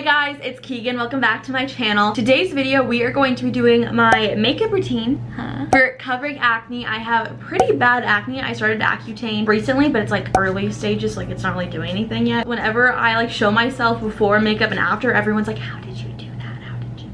Hey guys, it's Keegan. Welcome back to my channel. Today's video, we are going to be doing my makeup routine. We're covering acne. I have pretty bad acne. I started Accutane recently, but it's like early stages, like it's not really doing anything yet. Whenever I like show myself before makeup and after, everyone's like, how did you do that? How did you?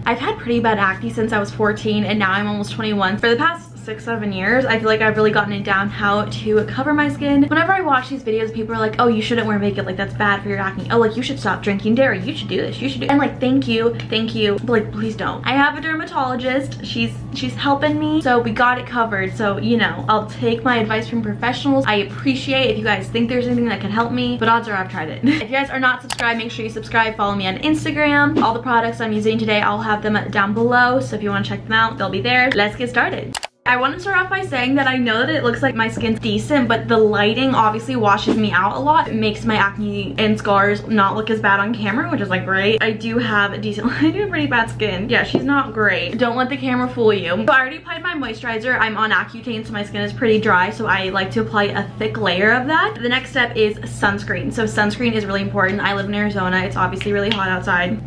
I've had pretty bad acne since I was 14 and now I'm almost 21. For the past 6-7 years, I feel like I've really gotten it down how to cover my skin. Whenever I watch these videos, people are like, oh, you shouldn't wear makeup, like that's bad for your acne. Oh, like you should stop drinking dairy, you should do this, you should do, and like thank you, but like please don't. I have a dermatologist, she's helping me, so we got it covered. So you know, I'll take my advice from professionals. I appreciate if you guys think there's anything that can help me, but odds are I've tried it. If you guys are not subscribed, make sure you subscribe, follow me on Instagram. All the products I'm using today, I'll have them down below, so if you want to check them out, they'll be there. Let's get started. I want to start off by saying that I know that it looks like my skin's decent, but the lighting obviously washes me out a lot. It makes my acne and scars not look as bad on camera, which is like great. I do have a decent, I do have pretty bad skin. Yeah, she's not great. Don't let the camera fool you. So I already applied my moisturizer. I'm on Accutane, so my skin is pretty dry, so I like to apply a thick layer of that. The next step is sunscreen. So sunscreen is really important. I live in Arizona. It's obviously really hot outside.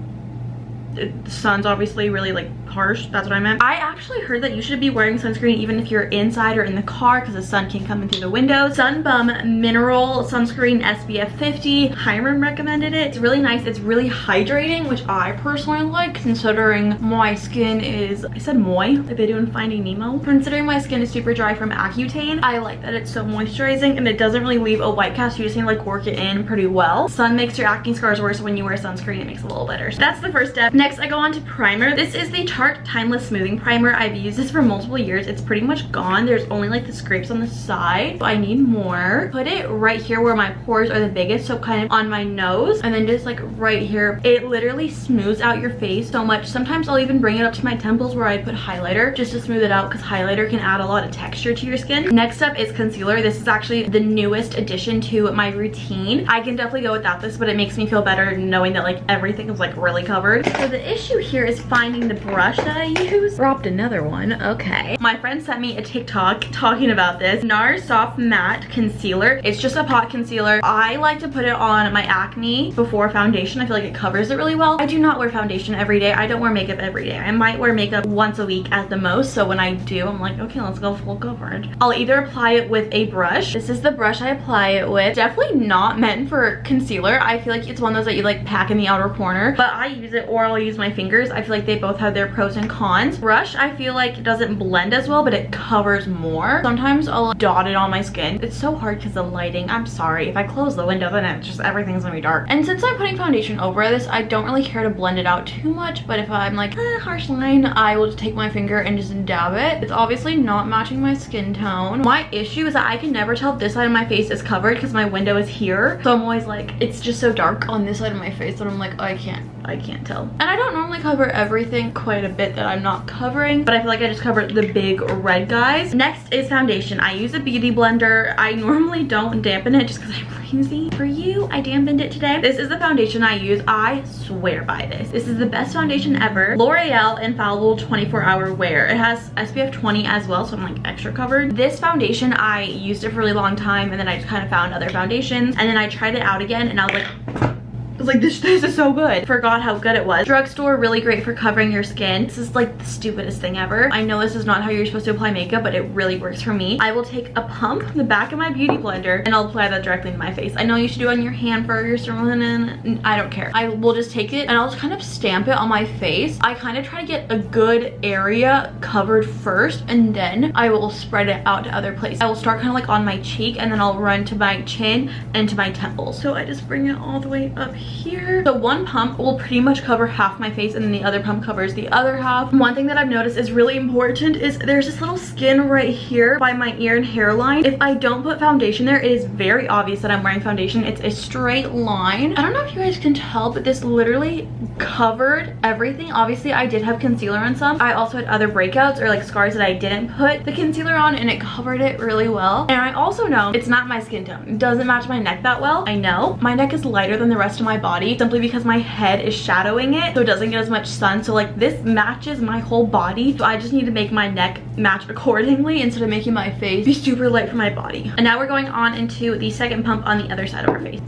The sun's obviously really like harsh, that's what I meant. I actually heard that you should be wearing sunscreen even if you're inside or in the car because the sun can come in through the window. Sunbum Mineral Sunscreen SPF 50. Hiram recommended it. It's really nice. It's really hydrating, which I personally like considering my skin is, I said moy, like they do in Finding Nemo. Considering my skin is super dry from Accutane, I like that it's so moisturizing and it doesn't really leave a white cast. You just need to like work it in pretty well. Sun makes your acne scars worse. When you wear sunscreen, it makes it a little better. So that's the first step. Next, I go on to primer. This is the Timeless Smoothing Primer. I've used this for multiple years. It's pretty much gone. There's only like the scrapes on the side, so I need more. Put it right here where my pores are the biggest, so kind of on my nose, and then just like right here. It literally smooths out your face so much. Sometimes I'll even bring it up to my temples where I put highlighter just to smooth it out, because highlighter can add a lot of texture to your skin. Next up is concealer. This is actually the newest addition to my routine. I can definitely go without this, but it makes me feel better knowing that like everything is like really covered. So the issue here is finding the brush that I use. Dropped another one. Okay. My friend sent me a TikTok talking about this. NARS Soft Matte Concealer. It's just a pot concealer. I like to put it on my acne before foundation. I feel like it covers it really well. I do not wear foundation every day. I don't wear makeup every day. I might wear makeup once a week at the most. So when I do, I'm like, okay, let's go full coverage. I'll either apply it with a brush. This is the brush I apply it with. Definitely not meant for concealer. I feel like it's one of those that you like pack in the outer corner, but I use it, or I'll use my fingers. I feel like they both have their pros and cons. Brush, I feel like it doesn't blend as well, but it covers more. Sometimes I'll dot it on my skin. It's so hard because the lighting. I'm sorry. If I close the window, then it's just everything's gonna be dark. And since I'm putting foundation over this, I don't really care to blend it out too much, but if I'm like, harsh line, I will just take my finger and just dab it. It's obviously not matching my skin tone. My issue is that I can never tell if this side of my face is covered because my window is here. So I'm always like, it's just so dark on this side of my face that I'm like, oh, I can't tell. And I don't normally cover everything quite a bit that I'm not covering, but I feel like I just covered the big red guys. Next is foundation. I use a beauty blender. I normally don't dampen it just because I'm lazy. For you, I dampened it today. This is the foundation I use. I swear by this. This is the best foundation ever. L'Oreal Infallible 24-Hour Wear. It has SPF 20 as well, so I'm like extra covered. This foundation, I used it for a really long time, and then I just kind of found other foundations, and then I tried it out again, and I was like, this is so good. Forgot how good it was. Drugstore, really great for covering your skin. This is like the stupidest thing ever. I know this is not how you're supposed to apply makeup, but it really works for me. I will take a pump from the back of my beauty blender and I'll apply that directly into my face. I know you should do it on your hand first, or I don't care. I will just take it and I'll just kind of stamp it on my face. I kind of try to get a good area covered first, and then I will spread it out to other places. I will start kind of like on my cheek, and then I'll run to my chin and to my temples. So I just bring it all the way up here. So one pump will pretty much cover half my face, and then the other pump covers the other half. One thing that I've noticed is really important is there's this little skin right here by my ear and hairline. If I don't put foundation there, it is very obvious that I'm wearing foundation. It's a straight line. I don't know if you guys can tell, but this literally covered everything. Obviously I did have concealer on some. I also had other breakouts or like scars that I didn't put the concealer on, and it covered it really well. And I also know it's not my skin tone. It doesn't match my neck that well. I know my neck is lighter than the rest of my body simply because my head is shadowing it, so it doesn't get as much sun. So like this matches my whole body, so I just need to make my neck match accordingly instead of making my face be super light for my body. And now we're going on into the second pump on the other side of our face.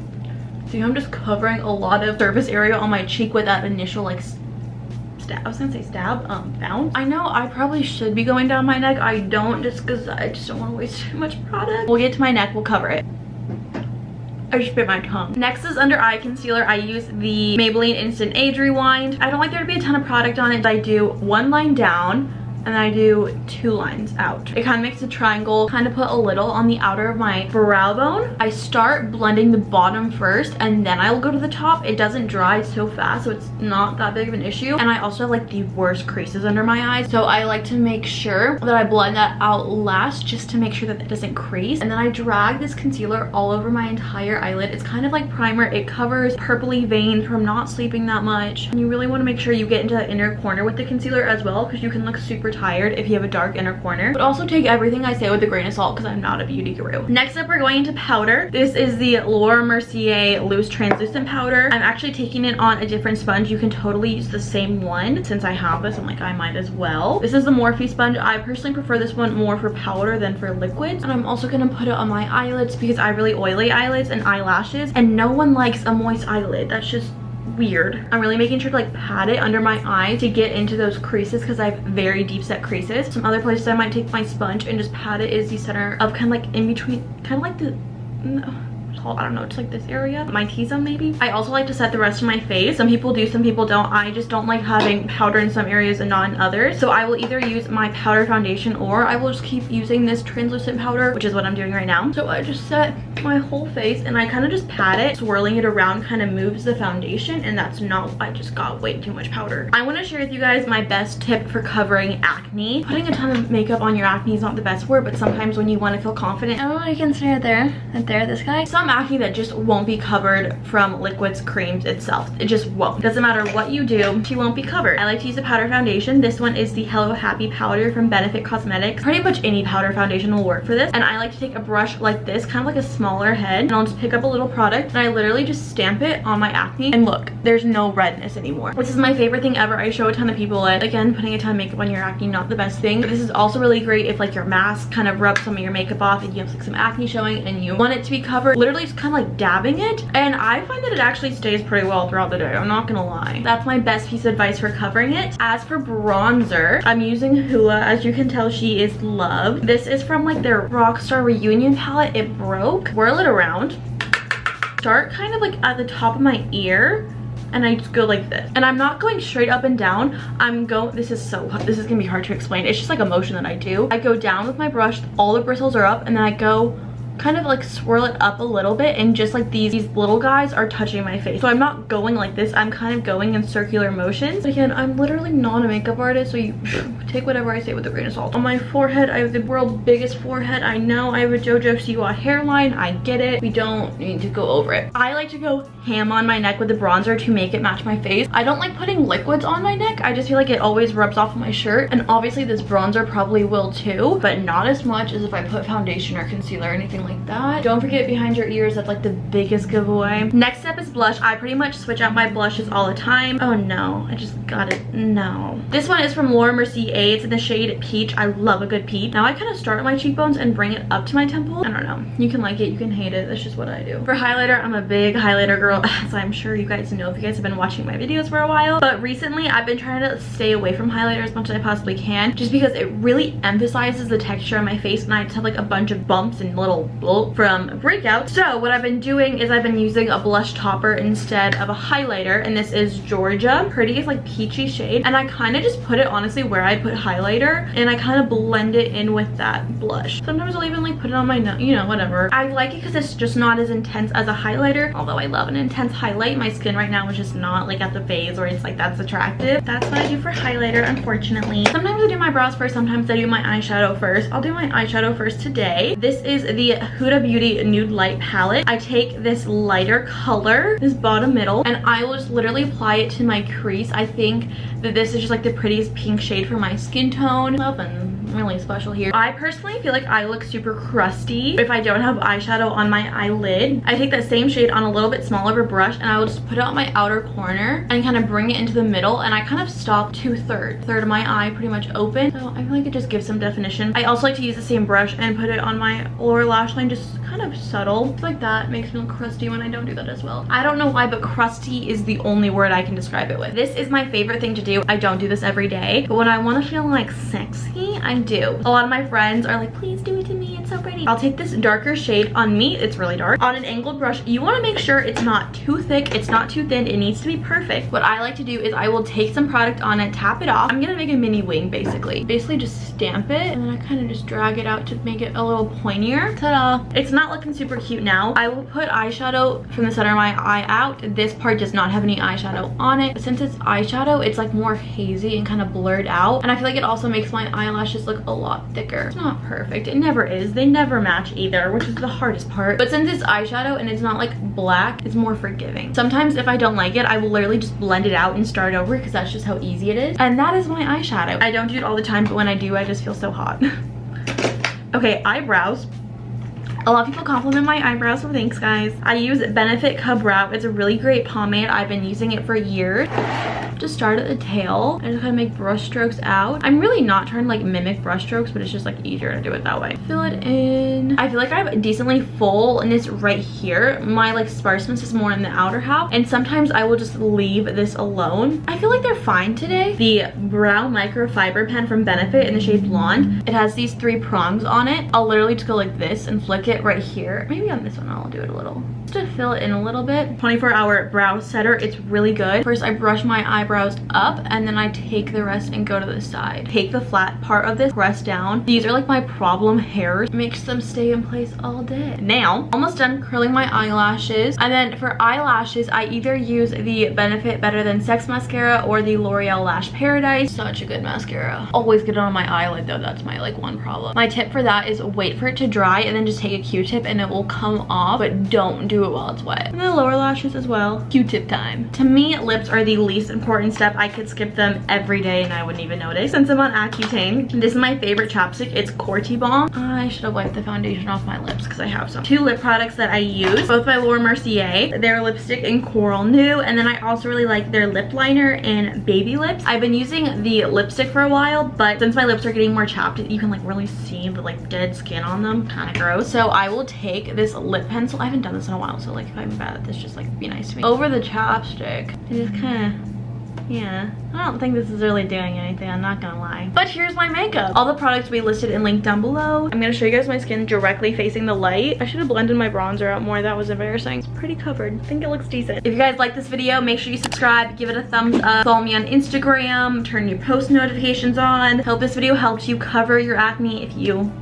See how I'm just covering a lot of surface area on my cheek with that initial like I was gonna say stab, bounce. I know I probably should be going down my neck. I don't, just because I just don't want to waste too much product. We'll get to my neck, we'll cover it. I just bit my tongue. Next is under eye concealer. I use the Maybelline Instant Age Rewind. I don't like there to be a ton of product on it. I do one line down and then I do 2 lines out. It kind of makes a triangle, kind of put a little on the outer of my brow bone. I start blending the bottom first and then I'll go to the top. It doesn't dry so fast, so it's not that big of an issue. And I also have like the worst creases under my eyes, so I like to make sure that I blend that out last just to make sure that it doesn't crease. And then I drag this concealer all over my entire eyelid. It's kind of like primer. It covers purpley veins from not sleeping that much. And you really want to make sure you get into that inner corner with the concealer as well, because you can look super tired if you have a dark inner corner. But also take everything I say with a grain of salt because I'm not a beauty guru. Next up, we're going into powder. This is the Laura Mercier loose translucent powder. I'm actually taking it on a different sponge. You can totally use the same one. Since I have this, I'm like, I might as well. This is the Morphe sponge. I personally prefer this one more for powder than for liquids. And I'm also gonna put it on my eyelids because I have really oily eyelids and eyelashes, and no one likes a moist eyelid. That's just weird. I'm really making sure to like pat it under my eye to get into those creases because I have very deep set creases. Some other places I might take my sponge and just pat it is the center of kind of like in between, kind of like the, I don't know, it's like this area, my T-zone maybe. I also like to set the rest of my face. Some people do, some people don't. I just don't like having powder in some areas and not in others. So I will either use my powder foundation or I will just keep using this translucent powder, which is what I'm doing right now. So I just set my whole face and I kind of just pat it. Swirling it around kind of moves the foundation, and that's not, I just got way too much powder. I want to share with you guys my best tip for covering acne. Putting a ton of makeup on your acne is not the best word, but sometimes when you want to feel confident, oh, you can stare there, this guy. Some acne that just won't be covered from liquids, creams itself. It just won't. Doesn't matter what you do, she won't be covered. I like to use a powder foundation. This one is the Hello Happy powder from Benefit Cosmetics. Pretty much any powder foundation will work for this. And I like to take a brush like this, kind of like a smaller head, and I'll just pick up a little product and I literally just stamp it on my acne, and look, there's no redness anymore. This is my favorite thing ever. I show a ton of people it. Again, putting a ton of makeup on your acne, not the best thing, but this is also really great if like your mask kind of rubs some of your makeup off and you have like some acne showing and you want it to be covered. Literally just kind of like dabbing it, and I find that it actually stays pretty well throughout the day. I'm not gonna lie. That's my best piece of advice for covering it. As for bronzer, I'm using Hoola. As you can tell, she is love. This is from like their Rockstar Reunion palette. It broke. Whirl it around. Start kind of like at the top of my ear, and I just go like this. And I'm not going straight up and down. I'm going, this is gonna be hard to explain. It's just like a motion that I do. I go down with my brush, all the bristles are up, and then I go kind of like swirl it up a little bit, and just like these little guys are touching my face. So I'm not going like this, I'm kind of going in circular motions. Again, I'm literally not a makeup artist, so you take whatever I say with a grain of salt. On my forehead, I have the world's biggest forehead. I know I have a JoJo Siwa hairline, I get it. We don't need to go over it. I like to go ham on my neck with the bronzer to make it match my face. I don't like putting liquids on my neck. I just feel like it always rubs off of my shirt, and obviously this bronzer probably will too, but not as much as if I put foundation or concealer or anything like that. Don't forget behind your ears. That's like the biggest giveaway. Next step is blush. I pretty much switch out my blushes all the time. Oh no, I just got it. No. This one is from Laura Mercier. It's in the shade Peach. I love a good peach. Now I kind of start at my cheekbones and bring it up to my temple. I don't know. You can like it, you can hate it. That's just what I do. For highlighter, I'm a big highlighter girl, as I'm sure you guys know if you guys have been watching my videos for a while. But recently, I've been trying to stay away from highlighter as much as I possibly can, just because it really emphasizes the texture on my face, and I just have like a bunch of bumps and little from breakout. So what I've been doing is I've been using a blush topper instead of a highlighter, and this is Georgia. Prettiest like peachy shade, and I kind of just put it honestly where I put highlighter, and I kind of blend it in with that blush. Sometimes I'll even like put it on my nose, you know, whatever. I like it because it's just not as intense as a highlighter, although I love an intense highlight. My skin right now is just not like at the phase where it's like that's attractive. That's what I do for highlighter, unfortunately. Sometimes I do my brows first, sometimes I do my eyeshadow first. I'll do my eyeshadow first today. This is the Huda Beauty Nude Light palette. I take this lighter color, this bottom middle, and I will just literally apply it to my crease. I think that this is just like the prettiest pink shade for my skin tone. Nothing really special here. I personally feel like I look super crusty if I don't have eyeshadow on my eyelid. I take that same shade on a little bit smaller of a brush, and I will just put it on my outer corner and kind of bring it into the middle, and I kind of stop third of my eye pretty much open. So I feel like it just gives some definition. I also like to use the same brush and put it on my lower lash line, just kind kind of subtle. It's like that makes me look crusty when I don't do that as well. I don't know why, but crusty is the only word I can describe it with. This is my favorite thing to do. I don't do this every day, but when I want to feel like sexy, I do. A lot of my friends are like, please do it to me, it's so pretty. I'll take this darker shade. On me, it's really dark. On an angled brush, you want to make sure it's not too thick, it's not too thin, it needs to be perfect. What I like to do is I will take some product on it, tap it off. I'm gonna make a mini wing basically. Basically just stamp it, and then I kind of just drag it out to make it a little pointier. Ta-da! It's not looking super cute now. I will put eyeshadow from the center of my eye out. This part does not have any eyeshadow on it. But since it's eyeshadow, it's like more hazy and kind of blurred out. And I feel like it also makes my eyelashes look a lot thicker. It's not perfect. It never is. They never match either, which is the hardest part. But since it's eyeshadow and it's not like black, it's more forgiving. Sometimes if I don't like it, I will literally just blend it out and start over because that's just how easy it is. And that is my eyeshadow. I don't do it all the time, but when I do, I just feel so hot. Okay, eyebrows. A lot of people compliment my eyebrows, so thanks guys. I use Benefit Cub Brow. It's a really great pomade. I've been using it for years. Just start at the tail and just kind of make brush strokes out. I'm really not trying to like mimic brush strokes, but it's just like easier to do it that way. Fill it in. I feel like I have decently fullness right here. My like sparseness is more in the outer half, and sometimes I will just leave this alone. I feel like they're fine today. The brow microfiber pen from Benefit in the shade Blonde. It has these 3 prongs on it. I'll literally just go like this and flick it right here. Maybe on this one I'll do it a little. Just to fill it in a little bit. 24-hour brow setter. It's really good. First I brush my eyebrows up, and then I take the rest and go to the side. Take the flat part of this, press down. These are like my problem hairs. Makes them stay in place all day. Now, almost done curling my eyelashes. And then for eyelashes, I either use the Benefit Better Than Sex mascara or the L'Oreal Lash Paradise. Such a good mascara. Always get it on my eyelid though. That's my like one problem. My tip for that is wait for it to dry and then just take a Q-tip and it will come off, but don't do it while it's wet. And the lower lashes as well. Q-tip time. To me, lips are the least important step. I could skip them every day and I wouldn't even notice. Since I'm on Accutane, this is my favorite chapstick. It's Corti Balm. I should have wiped the foundation off my lips because I have some. 2 lip products that I use, both by Laura Mercier. Their lipstick in Coral Nude, and then I also really like their lip liner in Baby Lips. I've been using the lipstick for a while, but since my lips are getting more chapped, you can like really see the like dead skin on them. Kind of gross. So I will take this lip pencil. I haven't done this in a while, so like if I'm bad at this, just like be nice to me. Over the chapstick and just kind of, yeah, I don't think this is really doing anything, I'm not gonna lie. But here's my makeup. All the products we listed and linked down below. I'm gonna show you guys my skin directly facing the light. I should have blended my bronzer out more, that was embarrassing. It's pretty covered, I think it looks decent. If you guys like this video, make sure you subscribe, give it a thumbs up, follow me on Instagram, turn your post notifications on. Hope this video helps you cover your acne if you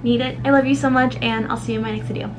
need it. I love you so much, and I'll see you in my next video.